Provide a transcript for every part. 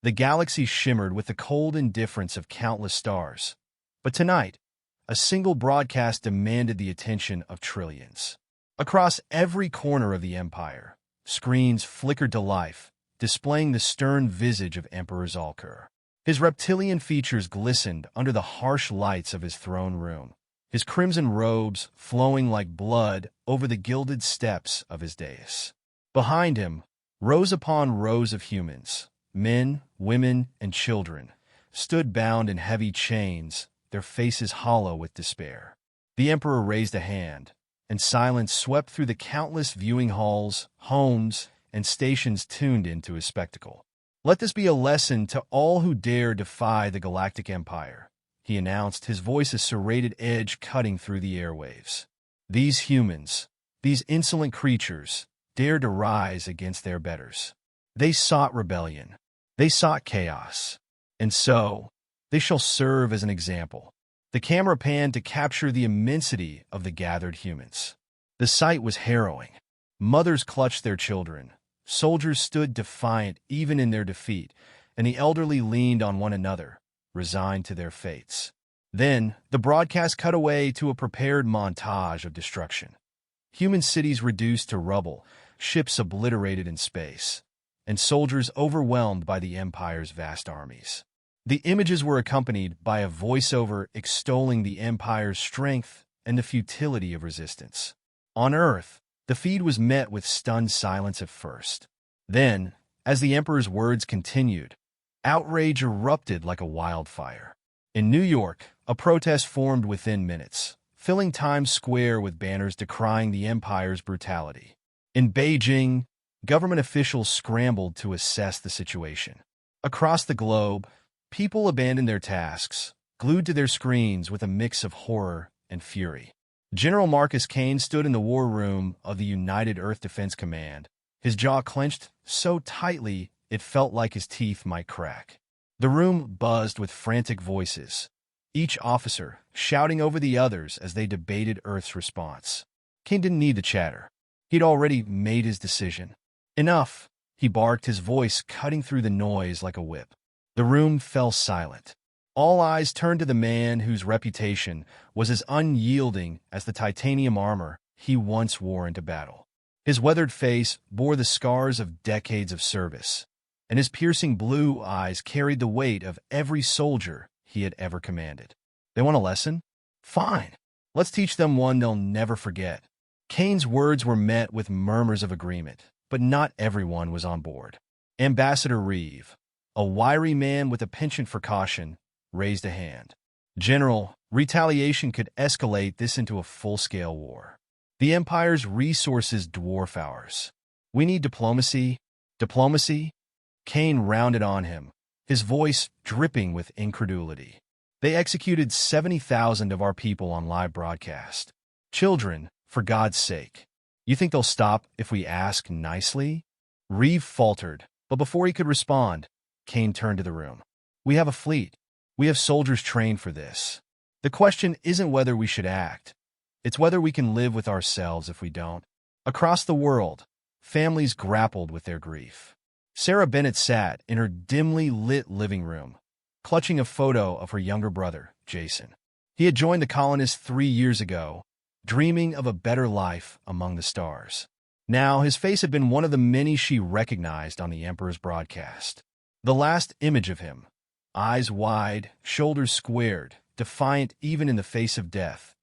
The galaxy shimmered with the cold indifference of countless stars. But tonight, a single broadcast demanded the attention of trillions. Across every corner of the empire, screens flickered to life, displaying the stern visage of Emperor Zalkur. His reptilian features glistened under the harsh lights of his throne room, his crimson robes flowing like blood over the gilded steps of his dais. Behind him, rows upon rows of humans, men, women, and children, stood bound in heavy chains, their faces hollow with despair. The emperor raised a hand, and silence swept through the countless viewing halls, homes, and stations tuned into his spectacle. "Let this be a lesson to all who dare defy the Galactic Empire," he announced, his voice a serrated edge cutting through the airwaves. "These humans, these insolent creatures, dared to rise against their betters. They sought rebellion. They sought chaos. And so, they shall serve as an example." The camera panned to capture the immensity of the gathered humans. The sight was harrowing. Mothers clutched their children. Soldiers stood defiant even in their defeat, and the elderly leaned on one another, resigned to their fates. Then, the broadcast cut away to a prepared montage of destruction. Human cities reduced to rubble, ships obliterated in space, and soldiers overwhelmed by the Empire's vast armies. The images were accompanied by a voiceover extolling the Empire's strength and the futility of resistance. On Earth, the feed was met with stunned silence at first. Then, as the Emperor's words continued, outrage erupted like a wildfire. In New York, a protest formed within minutes, filling Times Square with banners decrying the Empire's brutality. In Beijing, government officials scrambled to assess the situation. Across the globe, people abandoned their tasks, glued to their screens with a mix of horror and fury. General Marcus Kane stood in the war room of the United Earth Defense Command, his jaw clenched so tightly it felt like his teeth might crack. The room buzzed with frantic voices, each officer shouting over the others as they debated Earth's response. Kane didn't need to chatter. He'd already made his decision. "Enough," he barked, his voice cutting through the noise like a whip. The room fell silent. All eyes turned to the man whose reputation was as unyielding as the titanium armor he once wore into battle. His weathered face bore the scars of decades of service, and his piercing blue eyes carried the weight of every soldier he had ever commanded. "They want a lesson? Fine. Let's teach them one they'll never forget." Kane's words were met with murmurs of agreement, but not everyone was on board. Ambassador Reeve, a wiry man with a penchant for caution, raised a hand. "General, retaliation could escalate this into a full-scale war. The Empire's resources dwarf ours. We need diplomacy." "Diplomacy?" Kane rounded on him, his voice dripping with incredulity. "They executed 70,000 of our people on live broadcast. Children, for God's sake. You think they'll stop if we ask nicely?" Reeve faltered, but before he could respond, Kane turned to the room. "We have a fleet. We have soldiers trained for this. The question isn't whether we should act. It's whether we can live with ourselves if we don't." Across the world, families grappled with their grief. Sarah Bennett sat in her dimly lit living room, clutching a photo of her younger brother, Jason. He had joined the colonists 3 years ago, dreaming of a better life among the stars. Now, his face had been one of the many she recognized on the Emperor's broadcast. The last image of him, eyes wide, shoulders squared, defiant even in the face of death,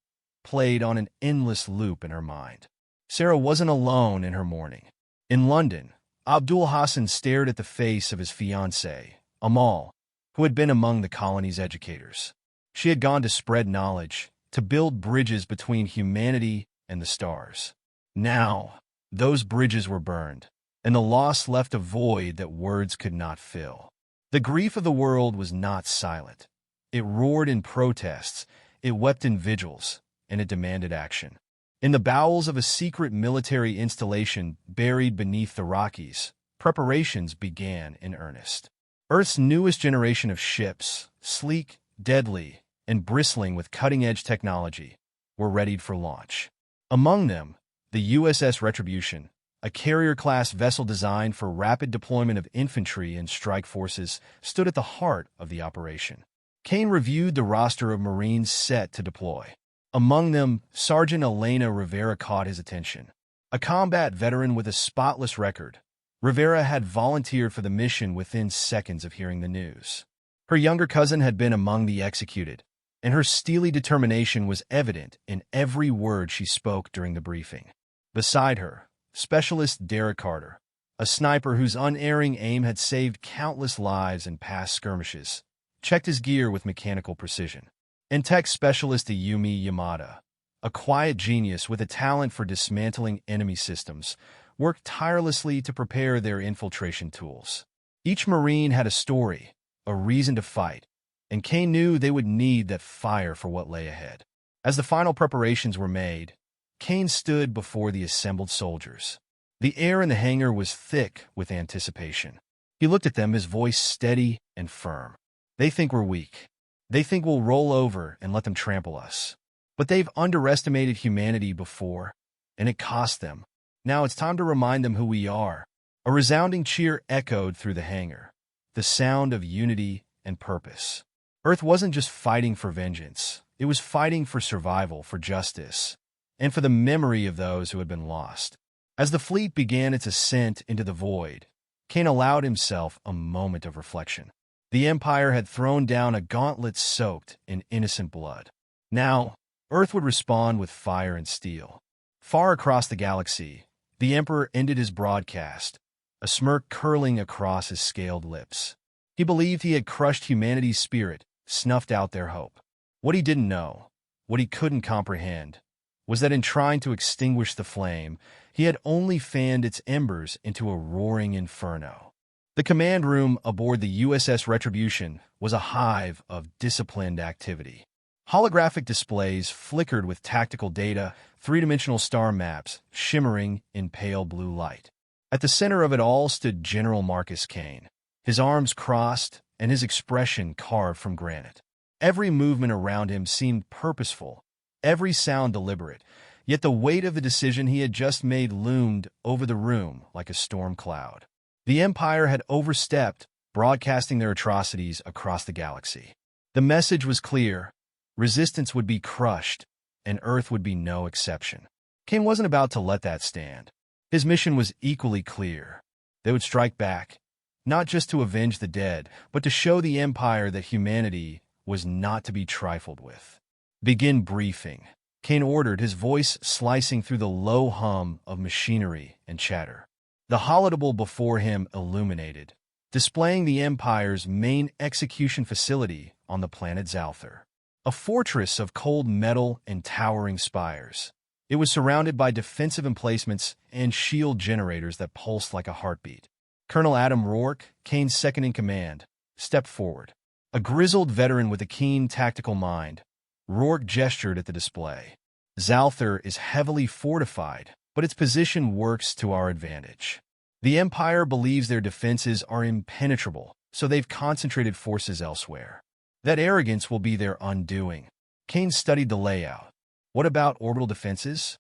played on an endless loop in her mind. Sarah wasn't alone in her mourning. In London, Abdul Hassan stared at the face of his fiancée, Amal, who had been among the colony's educators. She had gone to spread knowledge, to build bridges between humanity and the stars. Now, those bridges were burned, and the loss left a void that words could not fill. The grief of the world was not silent. It roared in protests, it wept in vigils, and it demanded action. In the bowels of a secret military installation buried beneath the Rockies, preparations began in earnest. Earth's newest generation of ships, sleek, deadly, and bristling with cutting-edge technology, were readied for launch. Among them, the USS Retribution, a carrier-class vessel designed for rapid deployment of infantry and strike forces, stood at the heart of the operation. Kane reviewed the roster of Marines set to deploy. Among them, Sergeant Elena Rivera caught his attention. A combat veteran with a spotless record, Rivera had volunteered for the mission within seconds of hearing the news. Her younger cousin had been among the executed, and her steely determination was evident in every word she spoke during the briefing. Beside her, Specialist Derek Carter, a sniper whose unerring aim had saved countless lives in past skirmishes, checked his gear with mechanical precision. And Tech Specialist Ayumi Yamada, a quiet genius with a talent for dismantling enemy systems, worked tirelessly to prepare their infiltration tools. Each Marine had a story, a reason to fight, and Kane knew they would need that fire for what lay ahead. As the final preparations were made, Kane stood before the assembled soldiers. The air in the hangar was thick with anticipation. He looked at them, his voice steady and firm. They think we're weak. They think we'll roll over and let them trample us. But they've underestimated humanity before, and it cost them. Now it's time to remind them who we are. A resounding cheer echoed through the hangar, the sound of unity and purpose. Earth wasn't just fighting for vengeance. It was fighting for survival, for justice, and for the memory of those who had been lost. As the fleet began its ascent into the void, Kane allowed himself a moment of reflection. The Empire had thrown down a gauntlet soaked in innocent blood. Now, Earth would respond with fire and steel. Far across the galaxy, the Emperor ended his broadcast, a smirk curling across his scaled lips. He believed he had crushed humanity's spirit, snuffed out their hope. What he didn't know, what he couldn't comprehend, was that in trying to extinguish the flame, he had only fanned its embers into a roaring inferno. The command room aboard the USS Retribution was a hive of disciplined activity. Holographic displays flickered with tactical data, three-dimensional star maps shimmering in pale blue light. At the center of it all stood General Marcus Kane, his arms crossed and his expression carved from granite. Every movement around him seemed purposeful, every sound deliberate, yet the weight of the decision he had just made loomed over the room like a storm cloud. The Empire had overstepped, broadcasting their atrocities across the galaxy. The message was clear: resistance would be crushed, and Earth would be no exception. Kane wasn't about to let that stand. His mission was equally clear. They would strike back, not just to avenge the dead, but to show the Empire that humanity was not to be trifled with. "Begin briefing," Kane ordered, his voice slicing through the low hum of machinery and chatter. The holodeck before him illuminated, displaying the Empire's main execution facility on the planet Zalthar. A fortress of cold metal and towering spires. It was surrounded by defensive emplacements and shield generators that pulsed like a heartbeat. Colonel Adam Rourke, Kane's second-in-command, stepped forward. A grizzled veteran with a keen tactical mind, Rourke gestured at the display. "Zalthar is heavily fortified, but its position works to our advantage. The Empire believes their defenses are impenetrable, so they've concentrated forces elsewhere. That arrogance will be their undoing." Kane studied the layout. "What about orbital defenses?"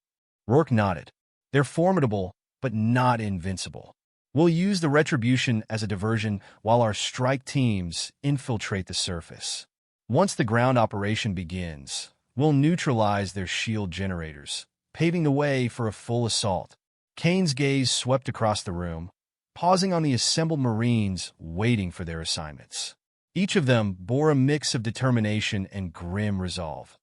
Rourke nodded. "They're formidable, but not invincible. We'll use the Retribution as a diversion while our strike teams infiltrate the surface. Once the ground operation begins, we'll neutralize their shield generators, paving the way for a full assault." Kane's gaze swept across the room, pausing on the assembled Marines waiting for their assignments. Each of them bore a mix of determination and grim resolve,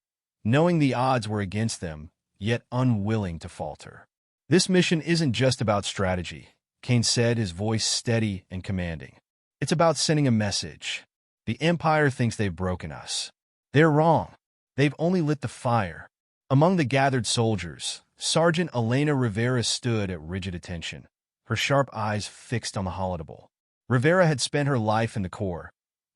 knowing the odds were against them, yet unwilling to falter. "This mission isn't just about strategy," Kane said, his voice steady and commanding. "It's about sending a message. The Empire thinks they've broken us. They're wrong. They've only lit the fire." Among the gathered soldiers, Sergeant Elena Rivera stood at rigid attention, her sharp eyes fixed on the holodeck. Rivera had spent her life in the Corps,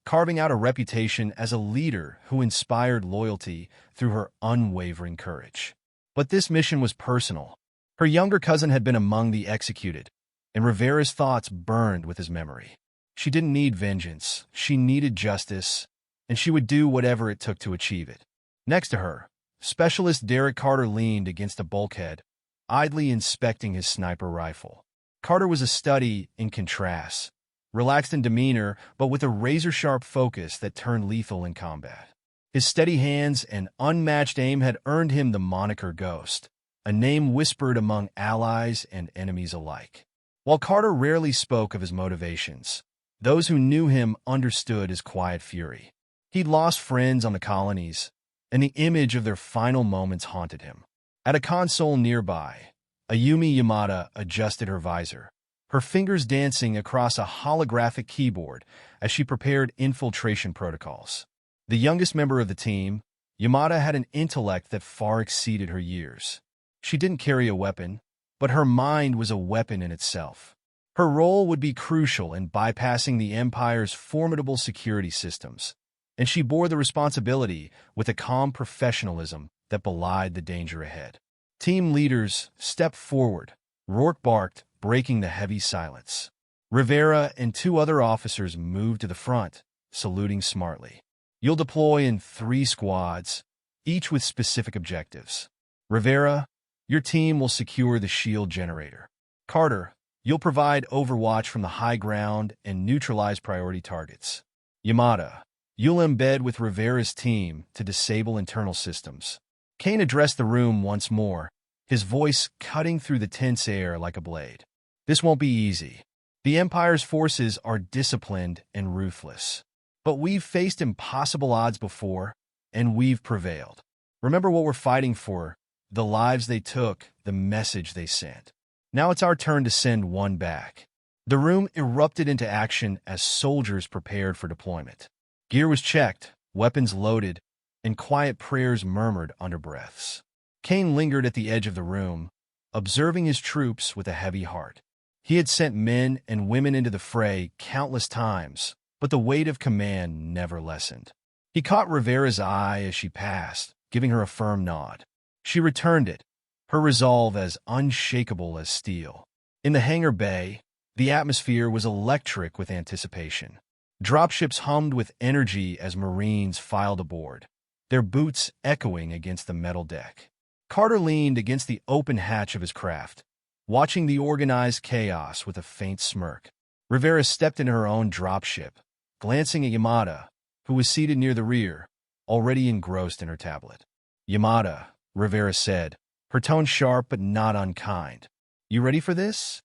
carving out a reputation as a leader who inspired loyalty through her unwavering courage. But this mission was personal. Her younger cousin had been among the executed, and Rivera's thoughts burned with his memory. She didn't need vengeance, she needed justice, and she would do whatever it took to achieve it. Next to her, Specialist Derek Carter leaned against a bulkhead, idly inspecting his sniper rifle. Carter was a study in contrasts, relaxed in demeanor, but with a razor-sharp focus that turned lethal in combat. His steady hands and unmatched aim had earned him the moniker Ghost, a name whispered among allies and enemies alike. While Carter rarely spoke of his motivations, those who knew him understood his quiet fury. He'd lost friends on the colonies, and the image of their final moments haunted him. At a console nearby, Ayumi Yamada adjusted her visor, her fingers dancing across a holographic keyboard as she prepared infiltration protocols. The youngest member of the team, Yamada had an intellect that far exceeded her years. She didn't carry a weapon, but her mind was a weapon in itself. Her role would be crucial in bypassing the Empire's formidable security systems, and she bore the responsibility with a calm professionalism that belied the danger ahead. Team leaders stepped forward, Rourke barked, breaking the heavy silence. Rivera and two other officers moved to the front, saluting smartly. You'll deploy in 3 squads, each with specific objectives. Rivera, your team will secure the shield generator. Carter, you'll provide overwatch from the high ground and neutralize priority targets. Yamada, you'll embed with Rivera's team to disable internal systems. Kane addressed the room once more, his voice cutting through the tense air like a blade. This won't be easy. The Empire's forces are disciplined and ruthless. But we've faced impossible odds before, and we've prevailed. Remember what we're fighting for, the lives they took, the message they sent. Now it's our turn to send one back. The room erupted into action as soldiers prepared for deployment. Gear was checked, weapons loaded, and quiet prayers murmured under breaths. Kane lingered at the edge of the room, observing his troops with a heavy heart. He had sent men and women into the fray countless times, but the weight of command never lessened. He caught Rivera's eye as she passed, giving her a firm nod. She returned it, her resolve as unshakable as steel. In the hangar bay, the atmosphere was electric with anticipation. Dropships hummed with energy as Marines filed aboard, their boots echoing against the metal deck. Carter leaned against the open hatch of his craft, watching the organized chaos with a faint smirk. Rivera stepped into her own dropship, glancing at Yamada, who was seated near the rear, already engrossed in her tablet. Yamada, Rivera said, her tone sharp but not unkind. You ready for this?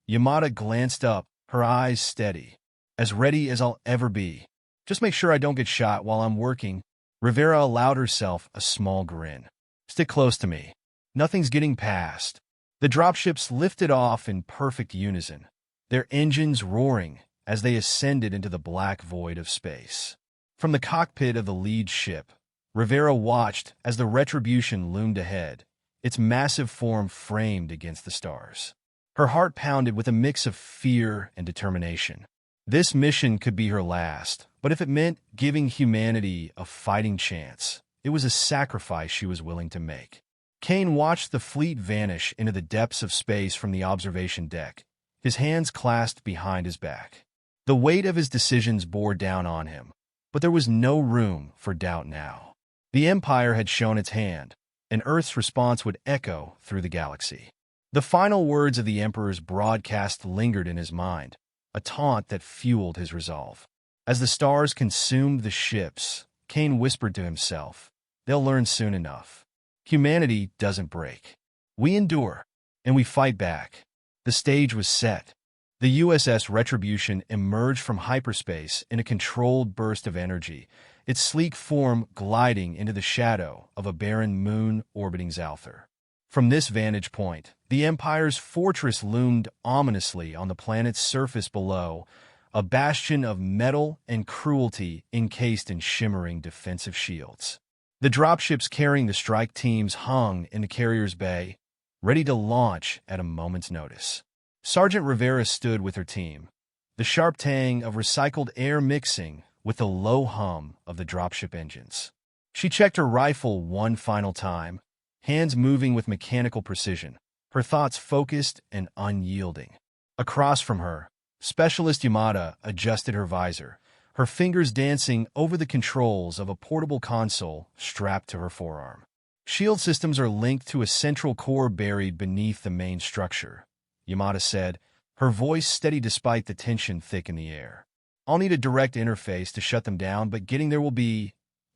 Yamada glanced up, her eyes steady. As ready as I'll ever be. Just make sure I don't get shot while I'm working. Rivera allowed herself a small grin. Stick close to me. Nothing's getting past. The dropships lifted off in perfect unison, their engines roaring as they ascended into the black void of space. From the cockpit of the lead ship, Rivera watched as the Retribution loomed ahead, its massive form framed against the stars. Her heart pounded with a mix of fear and determination. This mission could be her last, but if it meant giving humanity a fighting chance, it was a sacrifice she was willing to make. Kane watched the fleet vanish into the depths of space from the observation deck, his hands clasped behind his back. The weight of his decisions bore down on him, but there was no room for doubt now. The Empire had shown its hand, and Earth's response would echo through the galaxy. The final words of the Emperor's broadcast lingered in his mind, a taunt that fueled his resolve. As the stars consumed the ships, Kane whispered to himself, "They'll learn soon enough. Humanity doesn't break. We endure, and we fight back." The stage was set. The USS Retribution emerged from hyperspace in a controlled burst of energy, its sleek form gliding into the shadow of a barren moon orbiting Zalthar. From this vantage point, the Empire's fortress loomed ominously on the planet's surface below, a bastion of metal and cruelty encased in shimmering defensive shields. The dropships carrying the strike teams hung in the carrier's bay, ready to launch at a moment's notice. Sergeant Rivera stood with her team, the sharp tang of recycled air mixing with the low hum of the dropship engines. She checked her rifle one final time, hands moving with mechanical precision, her thoughts focused and unyielding. Across from her, Specialist Yamada adjusted her visor, her fingers dancing over the controls of a portable console strapped to her forearm. Shield systems are linked to a central core buried beneath the main structure, Yamada said, her voice steady despite the tension thick in the air. I'll need a direct interface to shut them down, but getting there will be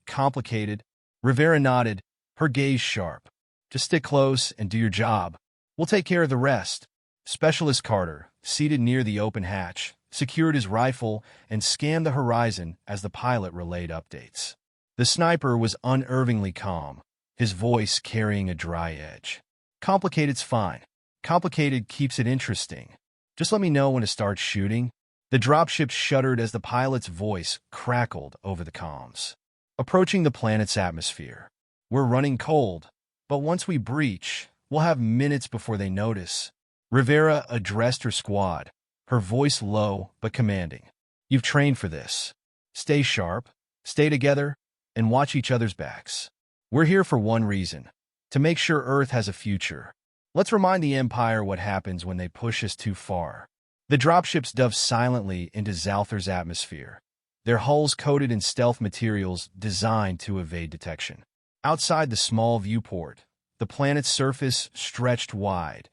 complicated. Rivera nodded, her gaze sharp. Just stick close and do your job. We'll take care of the rest. Specialist Carter, seated near the open hatch, secured his rifle and scanned the horizon as the pilot relayed updates. The sniper was unervingly calm, his voice carrying a dry edge. Complicated's fine. Complicated keeps it interesting. Just let me know when to start shooting. The dropship shuddered as the pilot's voice crackled over the comms. Approaching the planet's atmosphere. We're running cold, but once we breach, we'll have minutes before they notice. Rivera addressed her squad, her voice low but commanding. You've trained for this. Stay sharp, stay together, and watch each other's backs. We're here for one reason, to make sure Earth has a future. Let's remind the Empire what happens when they push us too far. The dropships dove silently into Zalthar's atmosphere, their hulls coated in stealth materials designed to evade detection. Outside the small viewport, the planet's surface stretched wide,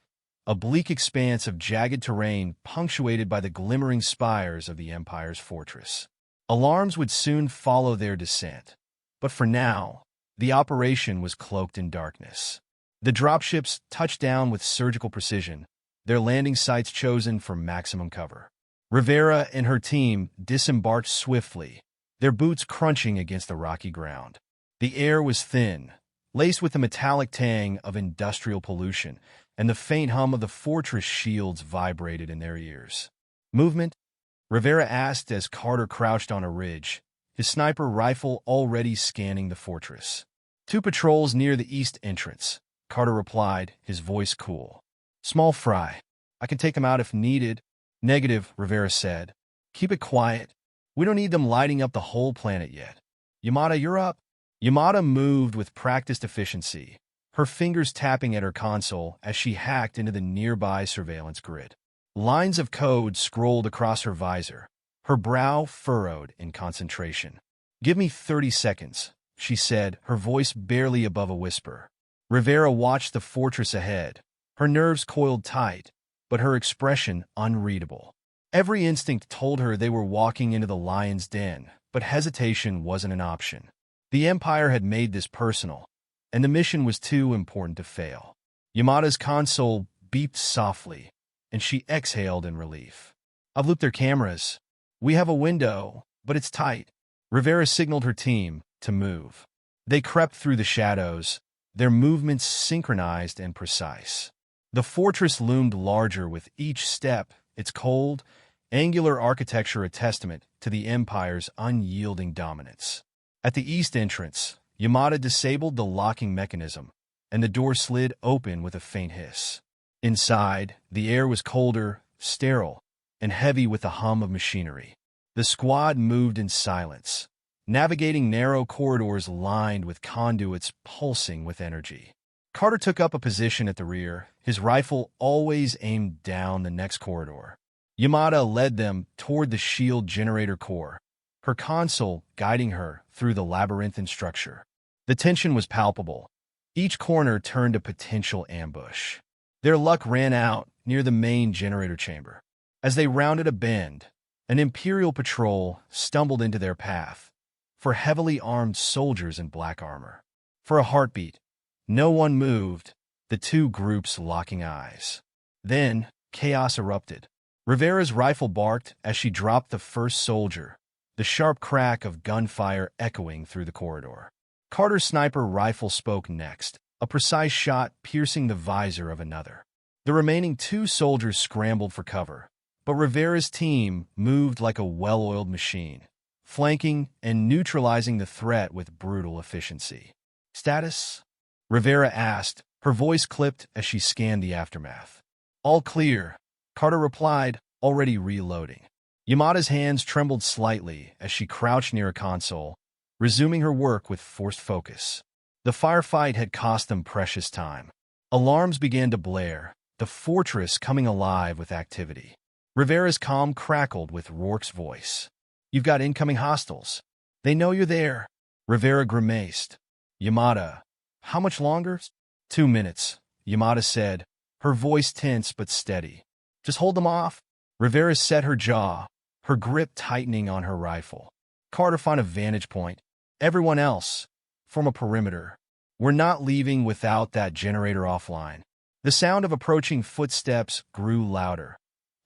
a bleak expanse of jagged terrain punctuated by the glimmering spires of the Empire's fortress. Alarms would soon follow their descent, but for now, the operation was cloaked in darkness. The dropships touched down with surgical precision, their landing sites chosen for maximum cover. Rivera and her team disembarked swiftly, their boots crunching against the rocky ground. The air was thin, laced with the metallic tang of industrial pollution, and the faint hum of the fortress shields vibrated in their ears. Movement? Rivera asked as Carter crouched on a ridge, his sniper rifle already scanning the fortress. 2 patrols near the east entrance, Carter replied, his voice cool. Small fry. I can take them out if needed. Negative, Rivera said. Keep it quiet. We don't need them lighting up the whole planet yet. Yamada, you're up. Yamada moved with practiced efficiency, her fingers tapping at her console as she hacked into the nearby surveillance grid. Lines of code scrolled across her visor, her brow furrowed in concentration. Give me 30 seconds, she said, her voice barely above a whisper. Rivera watched the fortress ahead, her nerves coiled tight, but her expression unreadable. Every instinct told her they were walking into the lion's den, but hesitation wasn't an option. The Empire had made this personal, and the mission was too important to fail. Yamada's console beeped softly, and she exhaled in relief. I've looped their cameras. We have a window, but it's tight. Rivera signaled her team to move. They crept through the shadows, their movements synchronized and precise. The fortress loomed larger with each step, its cold, angular architecture a testament to the Empire's unyielding dominance. At the east entrance, Yamada disabled the locking mechanism, and the door slid open with a faint hiss. Inside, the air was colder, sterile, and heavy with the hum of machinery. The squad moved in silence, navigating narrow corridors lined with conduits pulsing with energy. Carter took up a position at the rear, his rifle always aimed down the next corridor. Yamada led them toward the shield generator core, her console guiding her through the labyrinthine structure. The tension was palpable. Each corner turned a potential ambush. Their luck ran out near the main generator chamber. As they rounded a bend, an Imperial patrol stumbled into their path, for heavily armed soldiers in black armor. For a heartbeat, no one moved, the two groups locking eyes. Then, chaos erupted. Rivera's rifle barked as she dropped the first soldier, the sharp crack of gunfire echoing through the corridor. Carter's sniper rifle spoke next, a precise shot piercing the visor of another. The remaining 2 soldiers scrambled for cover, but Rivera's team moved like a well-oiled machine, flanking and neutralizing the threat with brutal efficiency. Status? Rivera asked, her voice clipped as she scanned the aftermath. All clear, Carter replied, already reloading. Yamada's hands trembled slightly as she crouched near a console, resuming her work with forced focus. The firefight had cost them precious time. Alarms began to blare, the fortress coming alive with activity. Rivera's comm crackled with Rourke's voice. You've got incoming hostiles. They know you're there. Rivera grimaced. Yamada, How much longer? 2 minutes, Yamada said, her voice tense but steady. Just hold them off. Rivera set her jaw, her grip tightening on her rifle. Carter found a vantage point. Everyone else, form a perimeter. We're not leaving without that generator offline. The sound of approaching footsteps grew louder,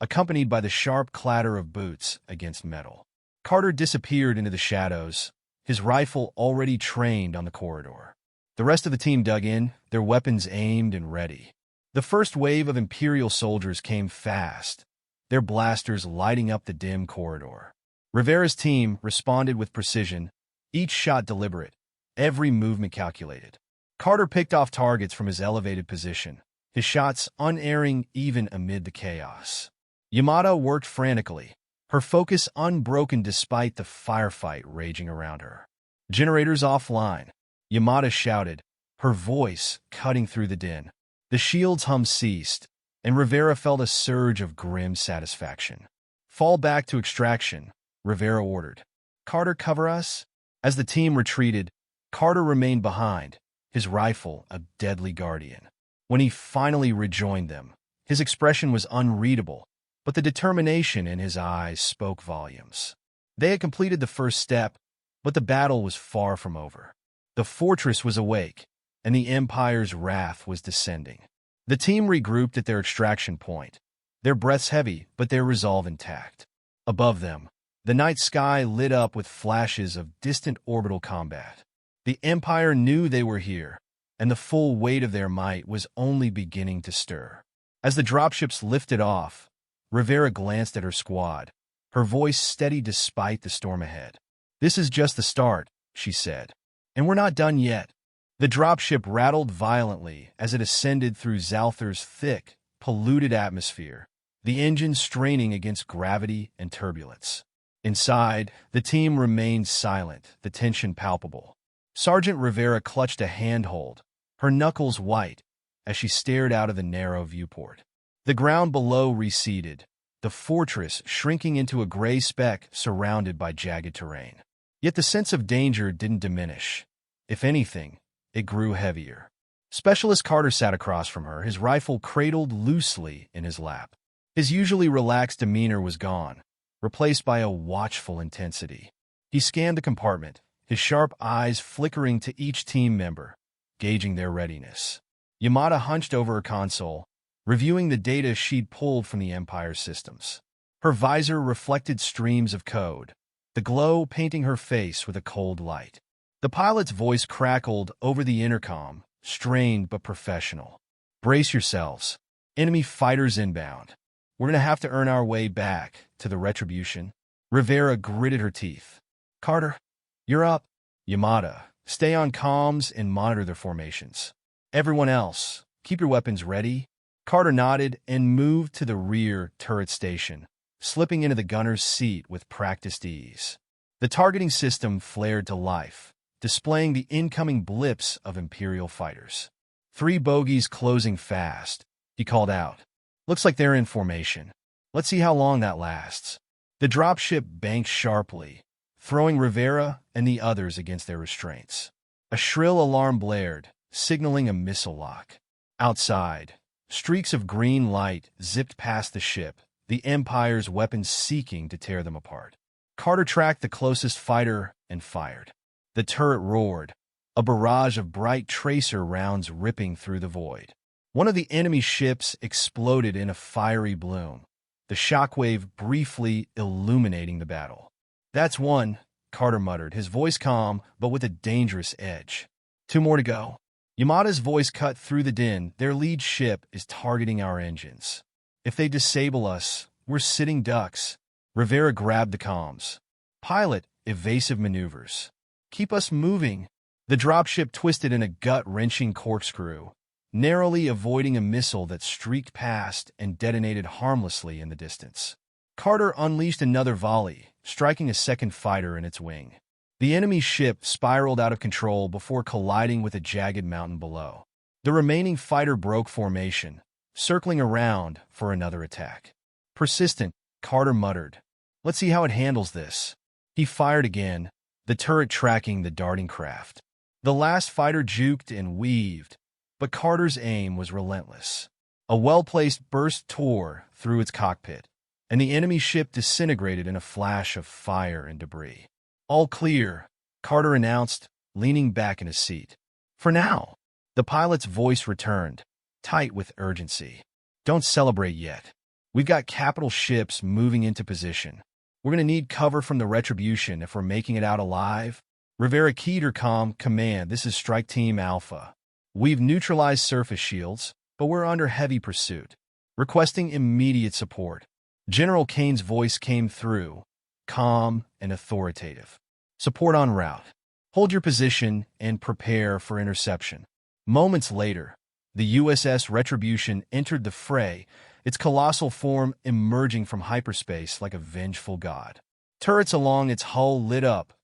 accompanied by the sharp clatter of boots against metal. Carter disappeared into the shadows, his rifle already trained on the corridor. The rest of the team dug in, their weapons aimed and ready. The first wave of Imperial soldiers came fast, their blasters lighting up the dim corridor. Rivera's team responded with precision, each shot deliberate, every movement calculated. Carter picked off targets from his elevated position, his shots unerring even amid the chaos. Yamada worked frantically, her focus unbroken despite the firefight raging around her. Generators offline, Yamada shouted, her voice cutting through the din. The shield's hum ceased, and Rivera felt a surge of grim satisfaction. Fall back to extraction, Rivera ordered. Carter, cover us? As the team retreated, Carter remained behind, his rifle a deadly guardian. When he finally rejoined them, his expression was unreadable, but the determination in his eyes spoke volumes. They had completed the first step, but the battle was far from over. The fortress was awake, and the Empire's wrath was descending. The team regrouped at their extraction point, their breaths heavy but their resolve intact. Above them, the night sky lit up with flashes of distant orbital combat. The Empire knew they were here, and the full weight of their might was only beginning to stir. As the dropships lifted off, Rivera glanced at her squad, her voice steady despite the storm ahead. "This is just the start," she said. "And we're not done yet." The dropship rattled violently as it ascended through Zalthar's thick, polluted atmosphere, the engine straining against gravity and turbulence. Inside, the team remained silent, the tension palpable. Sergeant Rivera clutched a handhold, her knuckles white, as she stared out of the narrow viewport. The ground below receded, the fortress shrinking into a gray speck surrounded by jagged terrain. Yet the sense of danger didn't diminish. If anything, it grew heavier. Specialist Carter sat across from her, his rifle cradled loosely in his lap. His usually relaxed demeanor was gone, replaced by a watchful intensity. He scanned the compartment, his sharp eyes flickering to each team member, gauging their readiness. Yamada hunched over her console, reviewing the data she'd pulled from the Empire's systems. Her visor reflected streams of code, the glow painting her face with a cold light. The pilot's voice crackled over the intercom, strained but professional. "Brace yourselves. Enemy fighters inbound. We're going to have to earn our way back to the retribution." Rivera gritted her teeth. "Carter, you're up." "Yamada, stay on comms and monitor their formations. Everyone else, keep your weapons ready." Carter nodded and moved to the rear turret station, slipping into the gunner's seat with practiced ease. The targeting system flared to life, displaying the incoming blips of Imperial fighters. 3 bogies closing fast, he called out. "Looks like they're in formation. Let's see how long that lasts." The dropship banked sharply, throwing Rivera and the others against their restraints. A shrill alarm blared, signaling a missile lock. Outside, streaks of green light zipped past the ship, the Empire's weapons seeking to tear them apart. Carter tracked the closest fighter and fired. The turret roared, a barrage of bright tracer rounds ripping through the void. One of the enemy ships exploded in a fiery bloom, the shockwave briefly illuminating the battle. "That's one," Carter muttered, his voice calm but with a dangerous edge. "2 more to go." Yamada's voice cut through the din. "Their lead ship is targeting our engines. If they disable us, we're sitting ducks." Rivera grabbed the comms. "Pilot, evasive maneuvers. Keep us moving." The dropship twisted in a gut-wrenching corkscrew, narrowly avoiding a missile that streaked past and detonated harmlessly in the distance. Carter unleashed another volley, striking a second fighter in its wing. The enemy ship spiraled out of control before colliding with a jagged mountain below. The remaining fighter broke formation, circling around for another attack. "Persistent," Carter muttered. "Let's see how it handles this." He fired again, the turret tracking the darting craft. The last fighter juked and weaved, but Carter's aim was relentless. A well-placed burst tore through its cockpit, and the enemy ship disintegrated in a flash of fire and debris. "All clear," Carter announced, leaning back in his seat. "For now." The pilot's voice returned, tight with urgency. "Don't celebrate yet. We've got capital ships moving into position. We're going to need cover from the Retribution if we're making it out alive." Rivera keyed her command. "This is Strike Team Alpha. We've neutralized surface shields, but we're under heavy pursuit. Requesting immediate support." General Kane's voice came through, calm and authoritative. "Support en route. Hold your position and prepare for interception." Moments later, the USS Retribution entered the fray, its colossal form emerging from hyperspace like a vengeful god. Turrets along its hull lit up,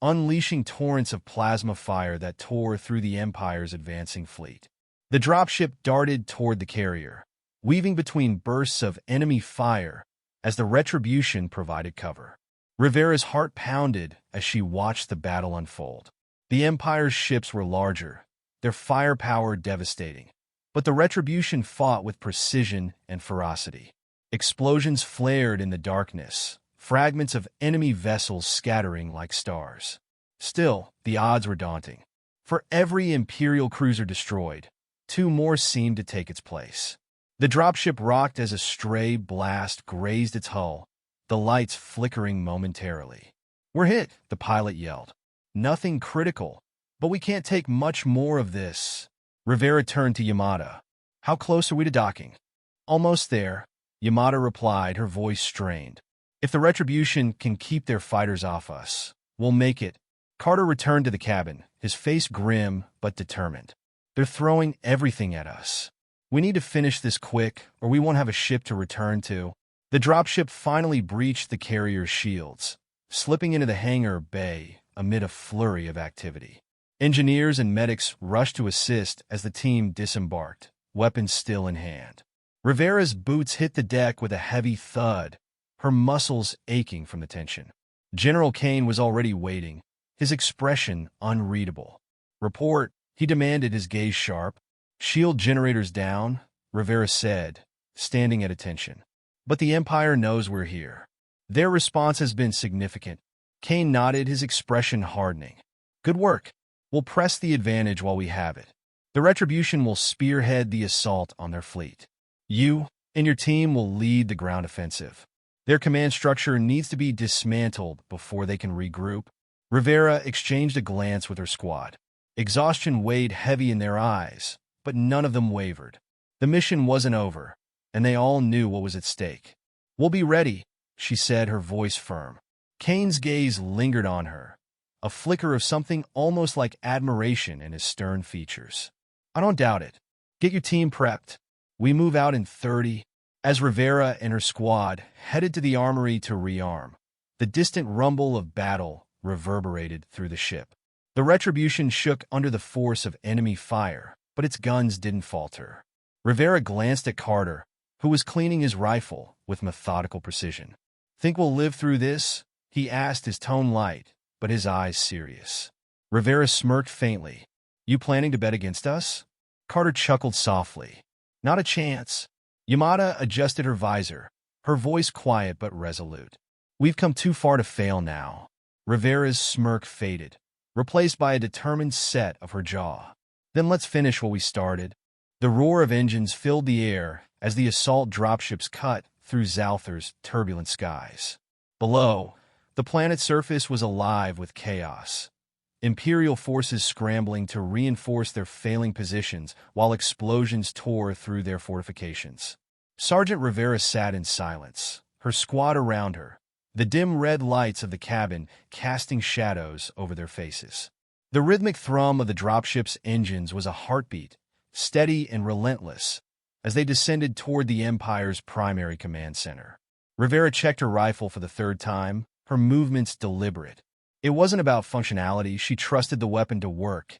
unleashing torrents of plasma fire that tore through the Empire's advancing fleet. The dropship darted toward the carrier, weaving between bursts of enemy fire as the Retribution provided cover. Rivera's heart pounded as she watched the battle unfold. The Empire's ships were larger, their firepower devastating, but the Retribution fought with precision and ferocity. Explosions flared in the darkness, fragments of enemy vessels scattering like stars. Still, the odds were daunting. For every Imperial cruiser destroyed, 2 more seemed to take its place. The dropship rocked as a stray blast grazed its hull, the lights flickering momentarily. "We're hit," the pilot yelled. "Nothing critical, but we can't take much more of this." Rivera turned to Yamada. "How close are we to docking?" "Almost there," Yamada replied, her voice strained. "If the Retribution can keep their fighters off us, we'll make it." Carter returned to the cabin, his face grim but determined. "They're throwing everything at us. We need to finish this quick, or we won't have a ship to return to." The dropship finally breached the carrier's shields, slipping into the hangar bay amid a flurry of activity. Engineers and medics rushed to assist as the team disembarked, weapons still in hand. Rivera's boots hit the deck with a heavy thud, her muscles aching from the tension. General Kane was already waiting, his expression unreadable. "Report," he demanded, his gaze sharp. "Shield generators down," Rivera said, standing at attention. "But the Empire knows we're here. Their response has been significant." Kane nodded, his expression hardening. "Good work. We'll press the advantage while we have it. The Retribution will spearhead the assault on their fleet. You and your team will lead the ground offensive. Their command structure needs to be dismantled before they can regroup." Rivera exchanged a glance with her squad. Exhaustion weighed heavy in their eyes, but none of them wavered. The mission wasn't over, and they all knew what was at stake. "We'll be ready," she said, her voice firm. Kane's gaze lingered on her, a flicker of something almost like admiration in his stern features. "I don't doubt it. Get your team prepped. We move out in 30. As Rivera and her squad headed to the armory to rearm, the distant rumble of battle reverberated through the ship. The Retribution shook under the force of enemy fire, but its guns didn't falter. Rivera glanced at Carter, who was cleaning his rifle with methodical precision. "Think we'll live through this?" he asked, his tone light, but his eyes serious. Rivera smirked faintly. "You planning to bet against us?" Carter chuckled softly. "Not a chance." Yamada adjusted her visor, her voice quiet but resolute. "We've come too far to fail now." Rivera's smirk faded, replaced by a determined set of her jaw. "Then let's finish what we started." The roar of engines filled the air as the assault dropships cut through Zalthar's turbulent skies. Below, the planet's surface was alive with chaos. Imperial forces scrambling to reinforce their failing positions while explosions tore through their fortifications. Sergeant Rivera sat in silence, her squad around her, the dim red lights of the cabin casting shadows over their faces. The rhythmic thrum of the dropship's engines was a heartbeat, steady and relentless, as they descended toward the Empire's primary command center. Rivera checked her rifle for the 3rd time, her movements deliberate. It wasn't about functionality, she trusted the weapon to work.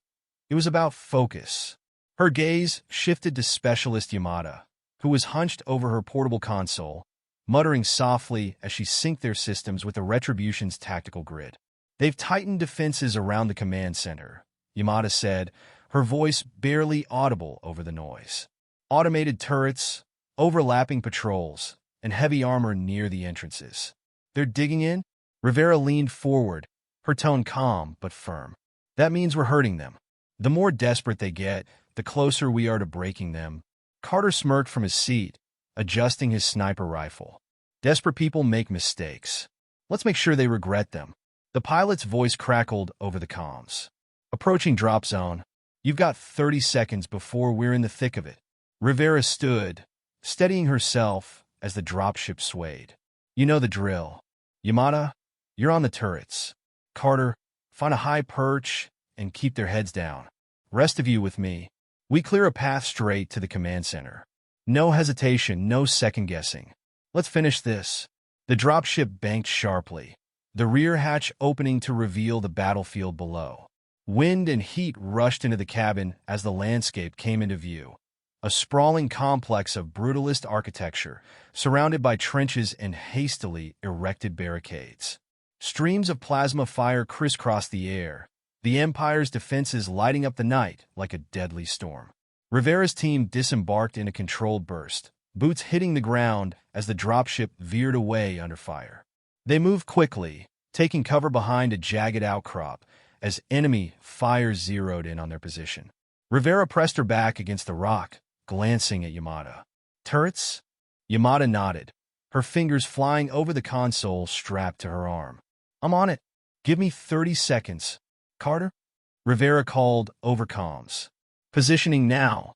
It was about focus. Her gaze shifted to Specialist Yamada, who was hunched over her portable console, muttering softly as she synced their systems with the Retribution's tactical grid. "They've tightened defenses around the command center, Yamada said, her voice barely audible over the noise. Automated turrets, overlapping patrols, and heavy armor near the entrances. They're digging in? Rivera leaned forward, her tone calm but firm. That means we're hurting them. The more desperate they get, the closer we are to breaking them. Carter smirked from his seat, adjusting his sniper rifle. Desperate people make mistakes. Let's make sure they regret them. The pilot's voice crackled over the comms. Approaching drop zone. You've got 30 seconds before we're in the thick of it. Rivera stood, steadying herself as the dropship swayed. You know the drill. Yamada, you're on the turrets. Carter, find a high perch and keep their heads down. Rest of you with me. We clear a path straight to the command center. No hesitation, no second-guessing. Let's finish this. The dropship banked sharply, the rear hatch opening to reveal the battlefield below. Wind and heat rushed into the cabin as the landscape came into view. A sprawling complex of brutalist architecture, surrounded by trenches and hastily erected barricades. Streams of plasma fire crisscrossed the air, the Empire's defenses lighting up the night like a deadly storm. Rivera's team disembarked in a controlled burst, boots hitting the ground as the dropship veered away under fire. They moved quickly, taking cover behind a jagged outcrop as enemy fire zeroed in on their position. Rivera pressed her back against the rock, glancing at Yamada. Turrets? Yamada nodded, her fingers flying over the console strapped to her arm. I'm on it. Give me 30 seconds. Carter? Rivera called over comms. Positioning now,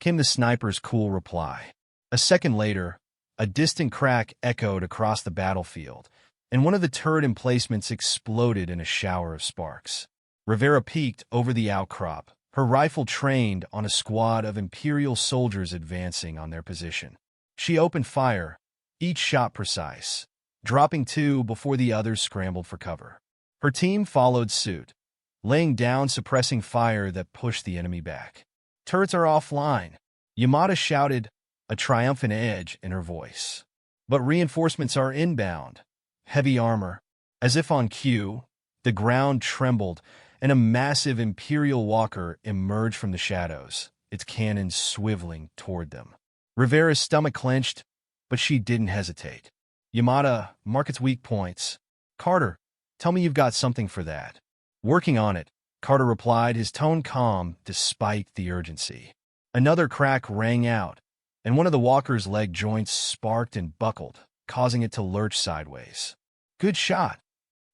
came the sniper's cool reply. A second later, a distant crack echoed across the battlefield, and one of the turret emplacements exploded in a shower of sparks. Rivera peeked over the outcrop, her rifle trained on a squad of Imperial soldiers advancing on their position. She opened fire, each shot precise, dropping two before the others scrambled for cover. Her team followed suit, laying down suppressing fire that pushed the enemy back. Turrets are offline, Yamada shouted, a triumphant edge in her voice. But reinforcements are inbound. Heavy armor. As if on cue, the ground trembled, and a massive Imperial walker emerged from the shadows, its cannons swiveling toward them. Rivera's stomach clenched, but she didn't hesitate. Yamada, mark its weak points. Carter, tell me you've got something for that. Working on it, Carter replied, his tone calm despite the urgency. Another crack rang out, and one of the walker's leg joints sparked and buckled, causing it to lurch sideways. Good shot,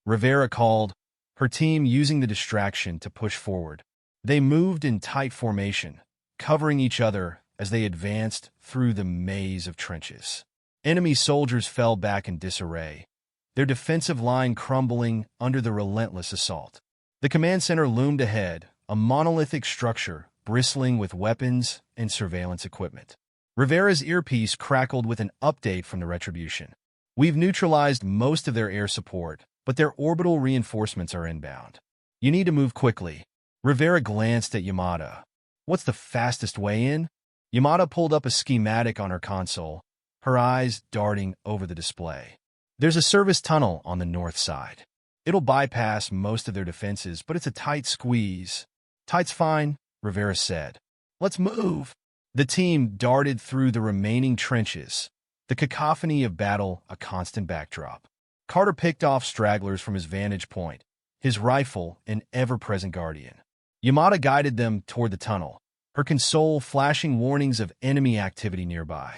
Rivera called, her team using the distraction to push forward. They moved in tight formation, covering each other as they advanced through the maze of trenches. Enemy soldiers fell back in disarray, their defensive line crumbling under the relentless assault. The command center loomed ahead, a monolithic structure bristling with weapons and surveillance equipment. Rivera's earpiece crackled with an update from the Retribution. We've neutralized most of their air support, but their orbital reinforcements are inbound. You need to move quickly. Rivera glanced at Yamada. What's the fastest way in? Yamada pulled up a schematic on her console, her eyes darting over the display. There's a service tunnel on the north side. It'll bypass most of their defenses, but it's a tight squeeze. Tight's fine, Rivera said. Let's move. The team darted through the remaining trenches, the cacophony of battle a constant backdrop. Carter picked off stragglers from his vantage point, his rifle an ever-present guardian. Yamada guided them toward the tunnel, her console flashing warnings of enemy activity nearby.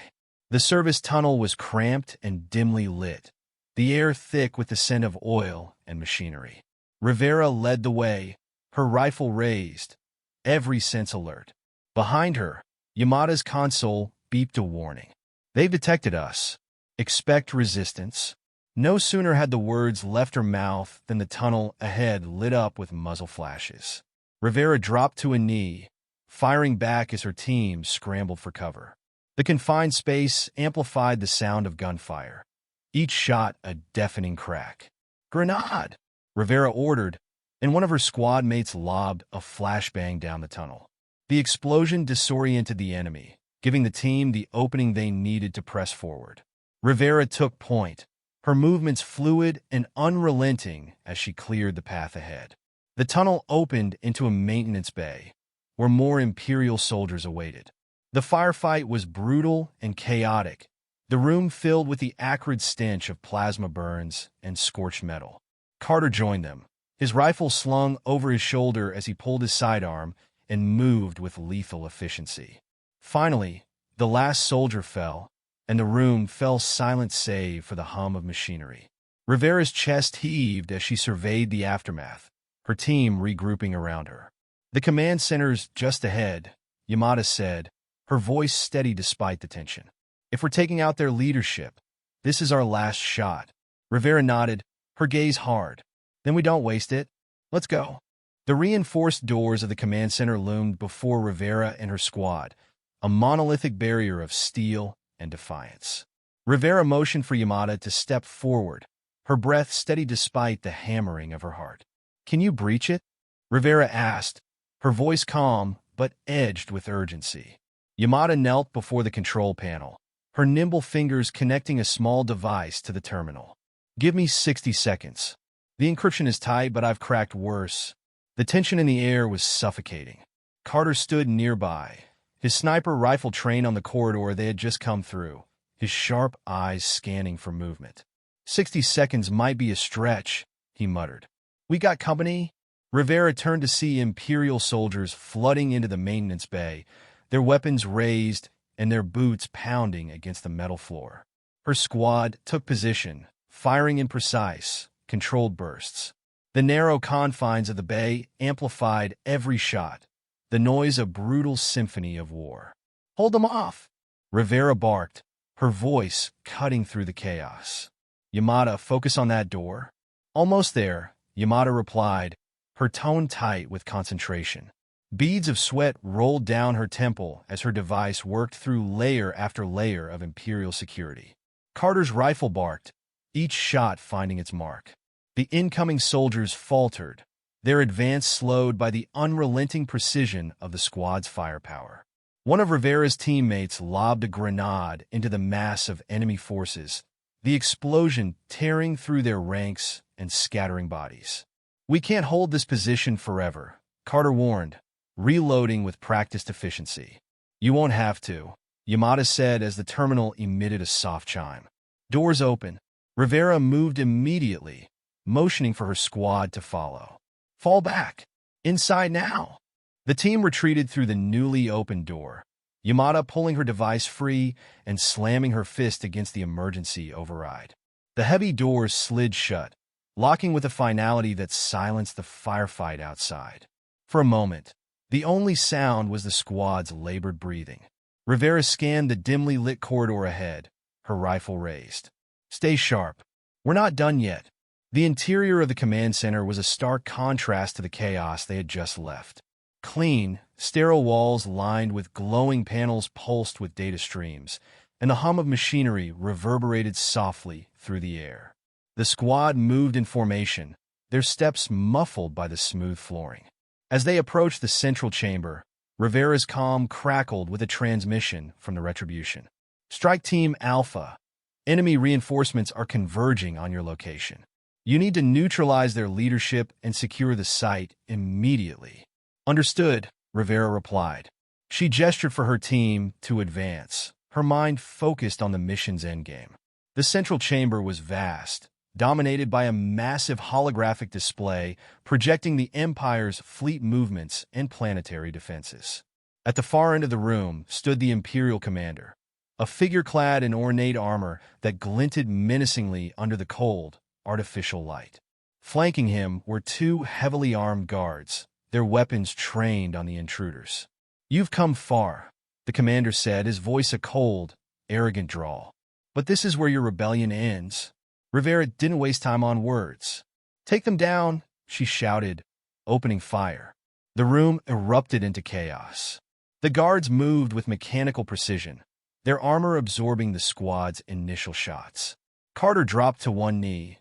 The service tunnel was cramped and dimly lit, the air thick with the scent of oil and machinery. Rivera led the way, her rifle raised, every sense alert. Behind her, Yamada's console beeped a warning. They've detected us. Expect resistance. No sooner had the words left her mouth than the tunnel ahead lit up with muzzle flashes. Rivera dropped to a knee, firing back as her team scrambled for cover. The confined space amplified the sound of gunfire, each shot a deafening crack. Grenade! Rivera ordered, and one of her squad mates lobbed a flashbang down the tunnel. The explosion disoriented the enemy, giving the team the opening they needed to press forward. Rivera took point, her movements fluid and unrelenting as she cleared the path ahead. The tunnel opened into a maintenance bay, where more Imperial soldiers awaited. The firefight was brutal and chaotic, the room filled with the acrid stench of plasma burns and scorched metal. Carter joined them, his rifle slung over his shoulder as he pulled his sidearm and moved with lethal efficiency. Finally, the last soldier fell, and the room fell silent save for the hum of machinery. Rivera's chest heaved as she surveyed the aftermath, her team regrouping around her. "The command center's just ahead," Yamada said, her voice steady despite the tension. "If we're taking out their leadership, this is our last shot." Rivera nodded, her gaze hard. "Then we don't waste it. Let's go." The reinforced doors of the command center loomed before Rivera and her squad, a monolithic barrier of steel and defiance. Rivera motioned for Yamada to step forward, her breath steady despite the hammering of her heart. "Can you breach it?" Rivera asked, her voice calm but edged with urgency. Yamada knelt before the control panel, her nimble fingers connecting a small device to the terminal. "Give me 60 seconds. The encryption is tight, but I've cracked worse." The tension in the air was suffocating. Carter stood nearby, his sniper rifle trained on the corridor they had just come through, his sharp eyes scanning for movement. 60 seconds might be a stretch," he muttered. "We got company?" Rivera turned to see Imperial soldiers flooding into the maintenance bay, their weapons raised and their boots pounding against the metal floor. Her squad took position, firing in precise, controlled bursts. The narrow confines of the bay amplified every shot, the noise a brutal symphony of war. "Hold them off!" Rivera barked, her voice cutting through the chaos. "Yamada, focus on that door." "Almost there," Yamada replied, her tone tight with concentration. Beads of sweat rolled down her temple as her device worked through layer after layer of Imperial security. Carter's rifle barked, each shot finding its mark. The incoming soldiers faltered, their advance slowed by the unrelenting precision of the squad's firepower. One of Rivera's teammates lobbed a grenade into the mass of enemy forces, the explosion tearing through their ranks and scattering bodies. "We can't hold this position forever," Carter warned, reloading with practiced efficiency. "You won't have to," Yamada said as the terminal emitted a soft chime. Doors open. Rivera moved immediately, motioning for her squad to follow. "Fall back. Inside now." The team retreated through the newly opened door, Yamada pulling her device free and slamming her fist against the emergency override. The heavy doors slid shut, locking with a finality that silenced the firefight outside. For a moment, the only sound was the squad's labored breathing. Rivera scanned the dimly lit corridor ahead, her rifle raised. "Stay sharp. We're not done yet." The interior of the command center was a stark contrast to the chaos they had just left. Clean, sterile walls lined with glowing panels pulsed with data streams, and the hum of machinery reverberated softly through the air. The squad moved in formation, their steps muffled by the smooth flooring. As they approached the central chamber, Rivera's comm crackled with a transmission from the Retribution. "Strike Team Alpha. Enemy reinforcements are converging on your location. You need to neutralize their leadership and secure the site immediately." "Understood," Rivera replied. She gestured for her team to advance, her mind focused on the mission's endgame. The central chamber was vast, dominated by a massive holographic display projecting the Empire's fleet movements and planetary defenses. At the far end of the room stood the Imperial commander, a figure clad in ornate armor that glinted menacingly under the cold, artificial light. Flanking him were two heavily armed guards, their weapons trained on the intruders. "You've come far," the commander said, his voice a cold, arrogant drawl. "But this is where your rebellion ends." Rivera didn't waste time on words. "Take them down," she shouted, opening fire. The room erupted into chaos. The guards moved with mechanical precision, their armor absorbing the squad's initial shots. Carter dropped to one knee,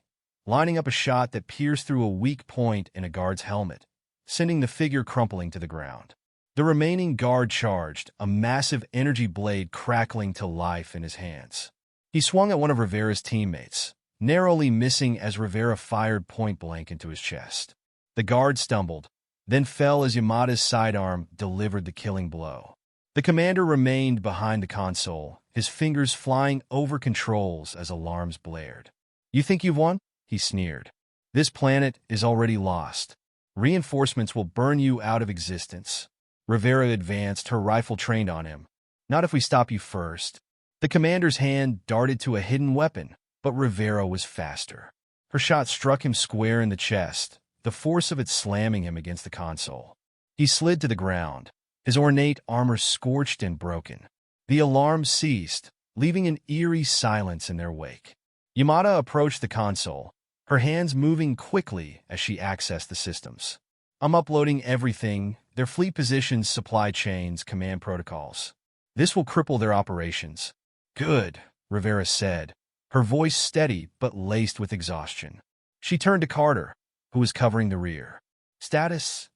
lining up a shot that pierced through a weak point in a guard's helmet, sending the figure crumpling to the ground. The remaining guard charged, a massive energy blade crackling to life in his hands. He swung at one of Rivera's teammates, narrowly missing as Rivera fired point-blank into his chest. The guard stumbled, then fell as Yamada's sidearm delivered the killing blow. The commander remained behind the console, his fingers flying over controls as alarms blared. "You think you've won?" he sneered. "This planet is already lost. Reinforcements will burn you out of existence." Rivera advanced, her rifle trained on him. "Not if we stop you first." The commander's hand darted to a hidden weapon, but Rivera was faster. Her shot struck him square in the chest, the force of it slamming him against the console. He slid to the ground, his ornate armor scorched and broken. The alarm ceased, leaving an eerie silence in their wake. Yamada approached the console, her hands moving quickly as she accessed the systems. "I'm uploading everything, their fleet positions, supply chains, command protocols. This will cripple their operations." "Good," Rivera said, her voice steady but laced with exhaustion. She turned to Carter, who was covering the rear. "Status?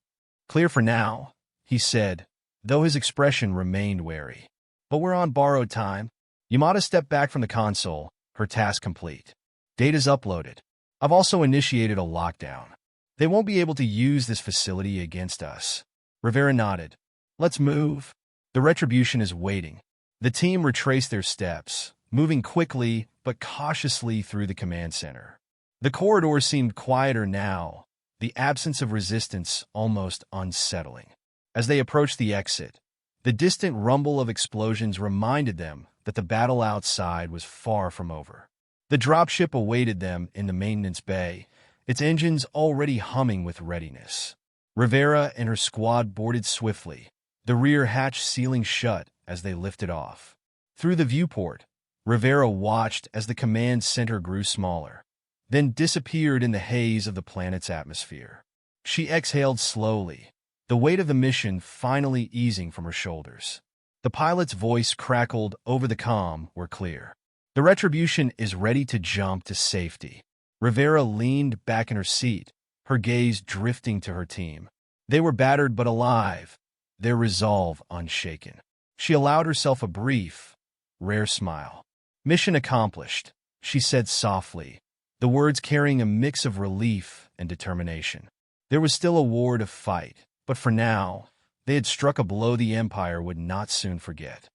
Clear for now," he said, though his expression remained wary. "But we're on borrowed time." Yamada stepped back from the console, her task complete. "Data's uploaded. I've also initiated a lockdown. They won't be able to use this facility against us." Rivera nodded. "Let's move." The retribution is waiting. The team retraced their steps, moving quickly but cautiously through the command center. The corridor seemed quieter now, the absence of resistance almost unsettling. As they approached the exit, the distant rumble of explosions reminded them that the battle outside was far from over. The dropship awaited them in the maintenance bay, its engines already humming with readiness. Rivera and her squad boarded swiftly, the rear hatch sealing shut as they lifted off. Through the viewport, Rivera watched as the command center grew smaller, then disappeared in the haze of the planet's atmosphere. She exhaled slowly, the weight of the mission finally easing from her shoulders. The pilot's voice crackled over the comm were clear. "The Retribution is ready to jump to safety." Rivera leaned back in her seat, her gaze drifting to her team. They were battered but alive, their resolve unshaken. She allowed herself a brief, rare smile. "Mission accomplished," she said softly, the words carrying a mix of relief and determination. There was still a war to fight, but for now, they had struck a blow the Empire would not soon forget.